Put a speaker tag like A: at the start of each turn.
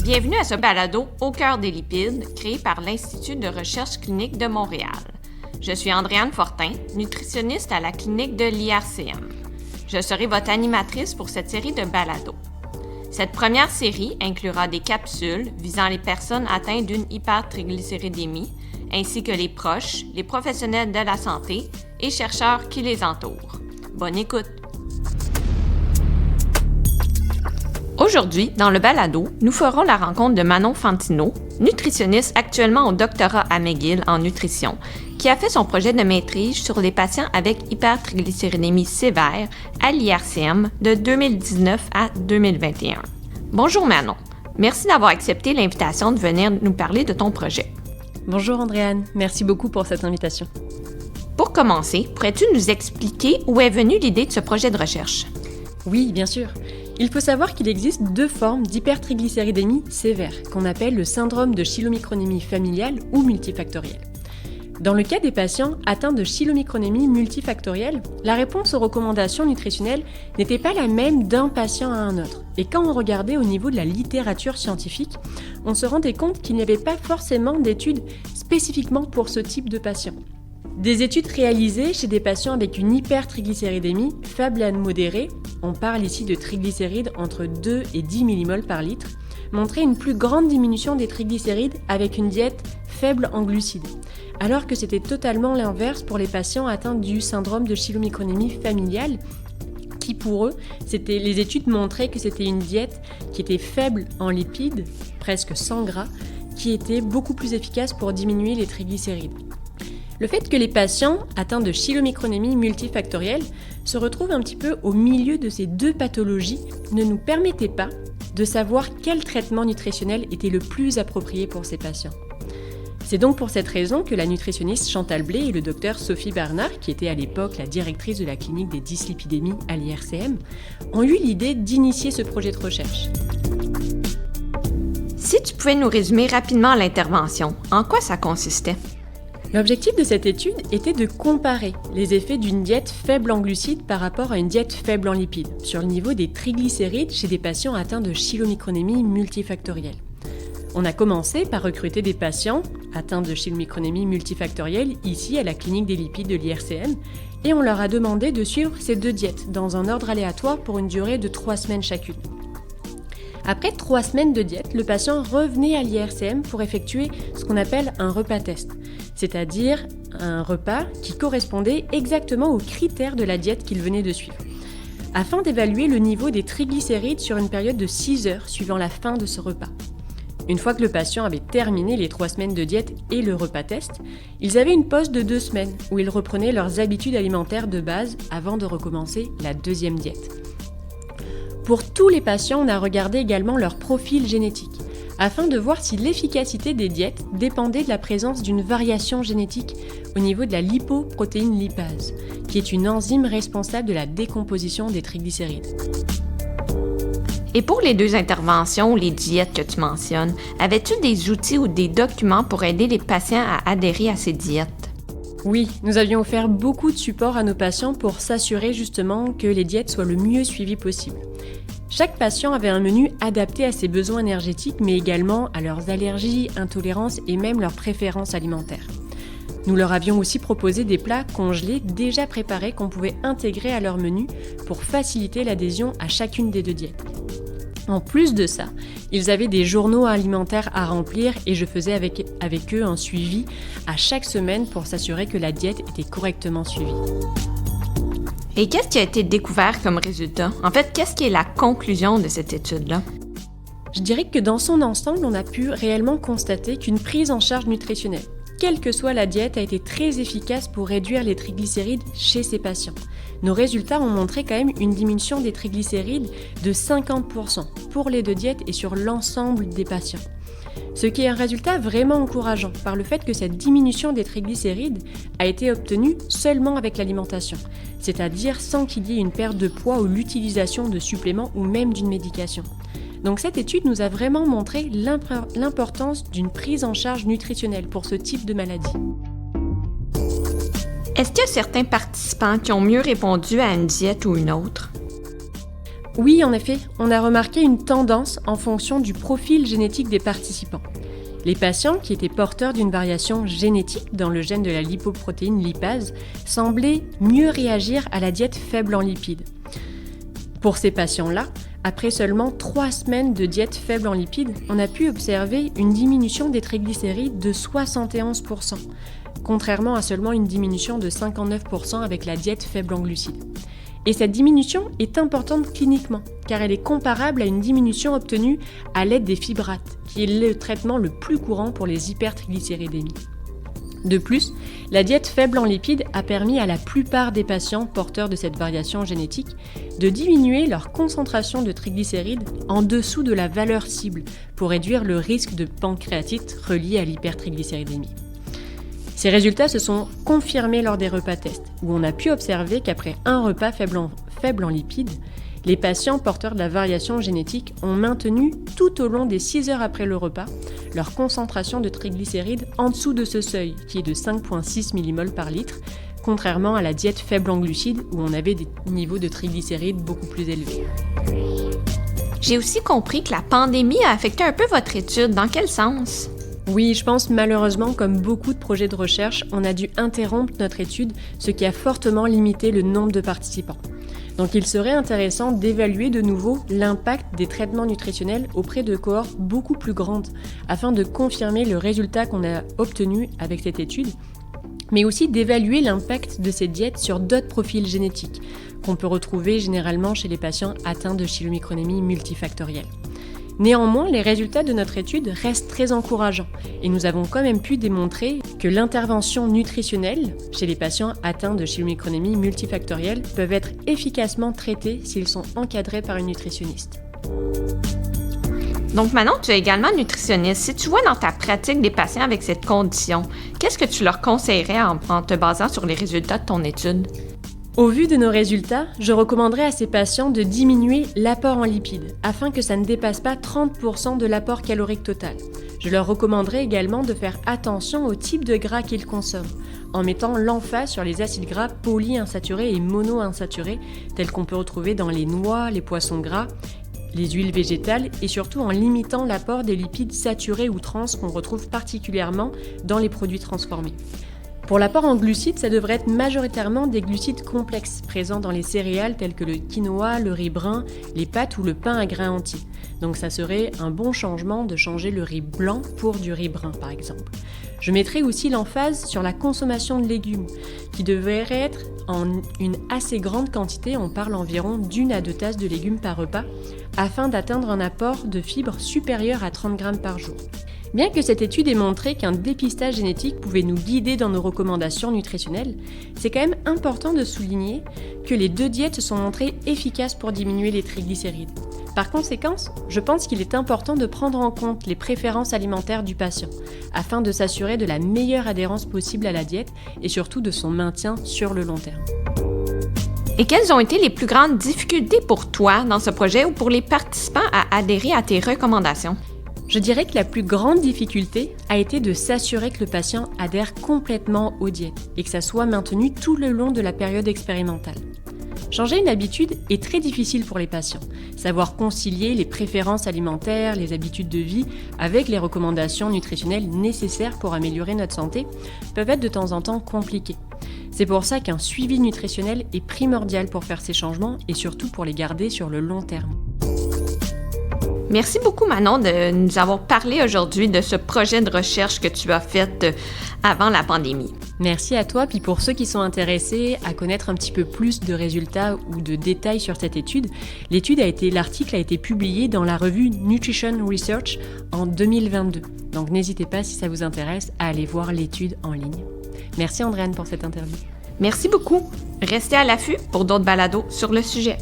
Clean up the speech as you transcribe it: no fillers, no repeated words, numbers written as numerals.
A: Bienvenue à ce balado Au cœur des lipides, créé par l'Institut de recherche clinique de Montréal. Je suis Andréane Fortin, nutritionniste à la clinique de l'IRCM. Je serai votre animatrice pour cette série de balados. Cette première série inclura des capsules visant les personnes atteintes d'une hypertriglycéridémie, ainsi que les proches, les professionnels de la santé et chercheurs qui les entourent. Bonne écoute! Aujourd'hui, dans le balado, nous ferons la rencontre de Manon Fantino, nutritionniste actuellement au doctorat à McGill en nutrition, qui a fait son projet de maîtrise sur les patients avec hypertriglycéridémie sévère à l'IRCM de 2019 à 2021. Bonjour Manon, merci d'avoir accepté l'invitation de venir nous parler de ton projet.
B: Bonjour Andréane, merci beaucoup pour cette invitation.
A: Pour commencer, pourrais-tu nous expliquer où est venue l'idée de ce projet de recherche?
B: Oui, bien sûr. Il faut savoir qu'il existe deux formes d'hypertriglycéridémie sévère, qu'on appelle le syndrome de chylomicronémie familiale ou multifactorielle. Dans le cas des patients atteints de chylomicronémie multifactorielle, la réponse aux recommandations nutritionnelles n'était pas la même d'un patient à un autre. Et quand on regardait au niveau de la littérature scientifique, on se rendait compte qu'il n'y avait pas forcément d'études spécifiquement pour ce type de patient. Des études réalisées chez des patients avec une hypertriglycéridémie faible à modérée, on parle ici de triglycérides entre 2 et 10 mmol par litre, montraient une plus grande diminution des triglycérides avec une diète faible en glucides, alors que c'était totalement l'inverse pour les patients atteints du syndrome de chylomicronémie familiale, qui pour eux, les études montraient que c'était une diète qui était faible en lipides, presque 100 gras, qui était beaucoup plus efficace pour diminuer les triglycérides. Le fait que les patients atteints de chylomicronémie multifactorielle se retrouvent un petit peu au milieu de ces deux pathologies ne nous permettait pas de savoir quel traitement nutritionnel était le plus approprié pour ces patients. C'est donc pour cette raison que la nutritionniste Chantal Blé et le docteur Sophie Bernard, qui était à l'époque la directrice de la clinique des dyslipidémies à l'IRCM, ont eu l'idée d'initier ce projet de recherche.
A: Si tu pouvais nous résumer rapidement l'intervention, en quoi ça consistait?
B: L'objectif de cette étude était de comparer les effets d'une diète faible en glucides par rapport à une diète faible en lipides sur le niveau des triglycérides chez des patients atteints de chylomicronémie multifactorielle. On a commencé par recruter des patients atteints de chylomicronémie multifactorielle ici à la clinique des lipides de l'IRCM et on leur a demandé de suivre ces deux diètes dans un ordre aléatoire pour une durée de 3 semaines chacune. Après 3 semaines de diète, le patient revenait à l'IRCM pour effectuer ce qu'on appelle un repas test, c'est-à-dire un repas qui correspondait exactement aux critères de la diète qu'il venait de suivre, afin d'évaluer le niveau des triglycérides sur une période de 6 heures suivant la fin de ce repas. Une fois que le patient avait terminé les 3 semaines de diète et le repas test, ils avaient une pause de 2 semaines où ils reprenaient leurs habitudes alimentaires de base avant de recommencer la deuxième diète. Pour tous les patients, on a regardé également leur profil génétique, afin de voir si l'efficacité des diètes dépendait de la présence d'une variation génétique au niveau de la lipoprotéine lipase, qui est une enzyme responsable de la décomposition des triglycérides.
A: Et pour les deux interventions ou les diètes que tu mentionnes, avais-tu des outils ou des documents pour aider les patients à adhérer à ces diètes?
B: Oui, nous avions offert beaucoup de support à nos patients pour s'assurer justement que les diètes soient le mieux suivies possible. Chaque patient avait un menu adapté à ses besoins énergétiques, mais également à leurs allergies, intolérances et même leurs préférences alimentaires. Nous leur avions aussi proposé des plats congelés déjà préparés qu'on pouvait intégrer à leur menu pour faciliter l'adhésion à chacune des deux diètes. En plus de ça, ils avaient des journaux alimentaires à remplir et je faisais avec eux un suivi à chaque semaine pour s'assurer que la diète était correctement suivie.
A: Et qu'est-ce qui a été découvert comme résultat? En fait, qu'est-ce qui est la conclusion de cette étude-là?
B: Je dirais que dans son ensemble, on a pu réellement constater qu'une prise en charge nutritionnelle, quelle que soit la diète, a été très efficace pour réduire les triglycérides chez ces patients. Nos résultats ont montré quand même une diminution des triglycérides de 50% pour les deux diètes et sur l'ensemble des patients. Ce qui est un résultat vraiment encourageant par le fait que cette diminution des triglycérides a été obtenue seulement avec l'alimentation, c'est-à-dire sans qu'il y ait une perte de poids ou l'utilisation de suppléments ou même d'une médication. Donc cette étude nous a vraiment montré l'importance d'une prise en charge nutritionnelle pour ce type de maladie.
A: Est-ce qu'il y a certains participants qui ont mieux répondu à une diète ou une autre?
B: Oui, en effet, on a remarqué une tendance en fonction du profil génétique des participants. Les patients qui étaient porteurs d'une variation génétique dans le gène de la lipoprotéine lipase semblaient mieux réagir à la diète faible en lipides. Pour ces patients-là, après seulement 3 semaines de diète faible en lipides, on a pu observer une diminution des triglycérides de 71%, contrairement à seulement une diminution de 59% avec la diète faible en glucides. Et cette diminution est importante cliniquement, car elle est comparable à une diminution obtenue à l'aide des fibrates, qui est le traitement le plus courant pour les hypertriglycéridémies. De plus, la diète faible en lipides a permis à la plupart des patients porteurs de cette variation génétique de diminuer leur concentration de triglycérides en dessous de la valeur cible pour réduire le risque de pancréatite relié à l'hypertriglycéridémie. Ces résultats se sont confirmés lors des repas tests, où on a pu observer qu'après un repas faible en lipides, les patients porteurs de la variation génétique ont maintenu tout au long des 6 heures après le repas leur concentration de triglycérides en dessous de ce seuil, qui est de 5,6 mmol par litre, contrairement à la diète faible en glucides où on avait des niveaux de triglycérides beaucoup plus élevés.
A: J'ai aussi compris que la pandémie a affecté un peu votre étude. Dans quel sens?
B: Oui, je pense malheureusement, comme beaucoup de projets de recherche, on a dû interrompre notre étude, ce qui a fortement limité le nombre de participants. Donc il serait intéressant d'évaluer de nouveau l'impact des traitements nutritionnels auprès de cohortes beaucoup plus grandes, afin de confirmer le résultat qu'on a obtenu avec cette étude, mais aussi d'évaluer l'impact de ces diètes sur d'autres profils génétiques, qu'on peut retrouver généralement chez les patients atteints de chylomicronémie multifactorielle. Néanmoins, les résultats de notre étude restent très encourageants et nous avons quand même pu démontrer que l'intervention nutritionnelle chez les patients atteints de chylomicronémie multifactorielle peuvent être efficacement traités s'ils sont encadrés par une nutritionniste.
A: Donc Manon, tu es également nutritionniste. Si tu vois dans ta pratique des patients avec cette condition, qu'est-ce que tu leur conseillerais en te basant sur les résultats de ton étude?
B: Au vu de nos résultats, je recommanderais à ces patients de diminuer l'apport en lipides, afin que ça ne dépasse pas 30% de l'apport calorique total. Je leur recommanderais également de faire attention au type de gras qu'ils consomment, en mettant l'emphase sur les acides gras polyinsaturés et monoinsaturés, tels qu'on peut retrouver dans les noix, les poissons gras, les huiles végétales, et surtout en limitant l'apport des lipides saturés ou trans qu'on retrouve particulièrement dans les produits transformés. Pour l'apport en glucides, ça devrait être majoritairement des glucides complexes, présents dans les céréales telles que le quinoa, le riz brun, les pâtes ou le pain à grains entiers. Donc ça serait un bon changement de changer le riz blanc pour du riz brun par exemple. Je mettrai aussi l'emphase sur la consommation de légumes, qui devrait être en une assez grande quantité, on parle environ d'1 à 2 tasses de légumes par repas, afin d'atteindre un apport de fibres supérieur à 30 grammes par jour. Bien que cette étude ait montré qu'un dépistage génétique pouvait nous guider dans nos recommandations nutritionnelles, c'est quand même important de souligner que les 2 diètes se sont montrées efficaces pour diminuer les triglycérides. Par conséquent, je pense qu'il est important de prendre en compte les préférences alimentaires du patient, afin de s'assurer de la meilleure adhérence possible à la diète et surtout de son maintien sur le long terme.
A: Et quelles ont été les plus grandes difficultés pour toi dans ce projet ou pour les participants à adhérer à tes recommandations?
B: Je dirais que la plus grande difficulté a été de s'assurer que le patient adhère complètement aux diètes et que ça soit maintenu tout le long de la période expérimentale. Changer une habitude est très difficile pour les patients. Savoir concilier les préférences alimentaires, les habitudes de vie avec les recommandations nutritionnelles nécessaires pour améliorer notre santé peuvent être de temps en temps compliqués. C'est pour ça qu'un suivi nutritionnel est primordial pour faire ces changements et surtout pour les garder sur le long terme.
A: Merci beaucoup Manon de nous avoir parlé aujourd'hui de ce projet de recherche que tu as fait avant la pandémie.
B: Merci à toi, puis pour ceux qui sont intéressés à connaître un petit peu plus de résultats ou de détails sur cette étude, l'article a été publié dans la revue Nutrition Research en 2022. Donc n'hésitez pas si ça vous intéresse à aller voir l'étude en ligne. Merci Andréane pour cette interview.
A: Merci beaucoup. Restez à l'affût pour d'autres balados sur le sujet.